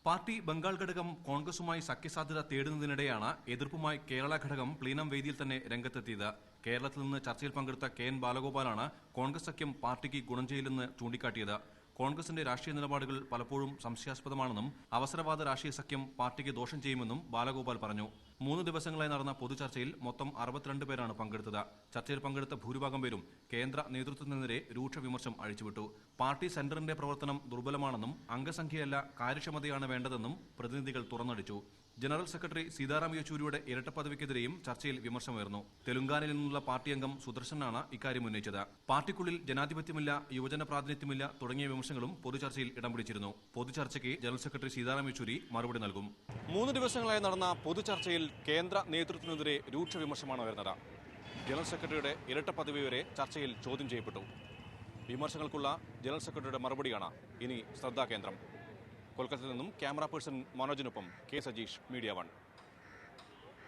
Party Bengal ഘടകം കോൺഗ്രസുമായി സഖ്യസാധ്യത തേടുന്നതിനിടെയാണ് എതിർപ്പുമായി കേരള ഘടകം പ്ലീനം വേദിയിൽ തന്നെ രംഗത്തെത്തിയത്. കേരളത്തിൽ നിന്ന് ചർച്ചയിൽ പങ്കെടുത്ത കെ.എൻ. ബാലഗോപാലാണ് കോൺഗ്രസ് സഖ്യം പാർട്ടിക്ക് ഗുണം ചെയ്യില്ലെന്ന് ചൂണ്ടിക്കാട്ടിയത്. കോൺഗ്രസിന്റെ രാഷ്ട്രീയ നിലപാടുകൾ പലപ്പോഴും സംശയാസ്പദമാണെന്നും അവസരവാദ രാഷ്ട്രീയ സഖ്യം പാർട്ടിക്ക് ദോഷം ചെയ്യുമെന്നും ബാലഗോപാൽ പറഞ്ഞു. 3 ദിവസങ്ങളായി നടന്ന പൊതുചർച്ചയിൽ മൊത്തം 62 പേരാണ് പങ്കെടുത്തത്. ചർച്ചയിൽ പങ്കെടുത്ത ഭൂരിഭാഗം പേരും കേന്ദ്ര നേതൃത്വത്തിനെതിരെ രൂക്ഷ വിമർശം അഴിച്ചുവിട്ടു. പാർട്ടി സെന്ററിന്റെ പ്രവർത്തനം ദുർബലമാണെന്നും അംഗസംഖ്യയല്ല കാര്യക്ഷമതയാണ് വേണ്ടതെന്നും പ്രതിനിധികൾ തുറന്നടിച്ചു. ജനറൽ സെക്രട്ടറി സീതാറാം യെച്ചൂരിയുടെ ഇരട്ടപ്പദവിക്കെതിരെയും ചർച്ചയിൽ വിമർശമുയർന്നു. തെലുങ്കാനയിൽ നിന്നുള്ള പാർട്ടി അംഗം സുദർശനാണ് ഇക്കാര്യം ഉന്നയിച്ചത്. പാർട്ടിക്കുള്ളിൽ ജനാധിപത്യമില്ല, യുവജന പ്രാതിനിധ്യമില്ല തുടങ്ങിയ വിമർശങ്ങളും പൊതുചർച്ചയിൽ ഇടം പിടിച്ചിരുന്നു. പൊതുചർച്ചയ്ക്ക് ജനറൽ സെക്രട്ടറി സീതാറാം യെച്ചൂരി മറുപടി നൽകും. 3 ദിവസങ്ങളായി നടന്ന പൊതുചർച്ചയിൽ കേന്ദ്ര നേതൃത്വത്തിനെതിരെ രൂക്ഷ വിമർശമാണ് ഉയർന്നത്. ജനറൽ സെക്രട്ടറിയുടെ ഇരട്ടപ്പദവി വരെ ചർച്ചയിൽ ചോദ്യം ചെയ്യപ്പെട്ടു. വിമർശങ്ങൾക്കുള്ള ജനറൽ സെക്രട്ടറിയുടെ മറുപടിയാണ് ഇനി ശ്രദ്ധാകേന്ദ്രം. കൊൽക്കത്തയിൽ നിന്നും ക്യാമറ പേഴ്സൺ മനോജിനൊപ്പം കെ. സജീഷ്, മീഡിയ 1.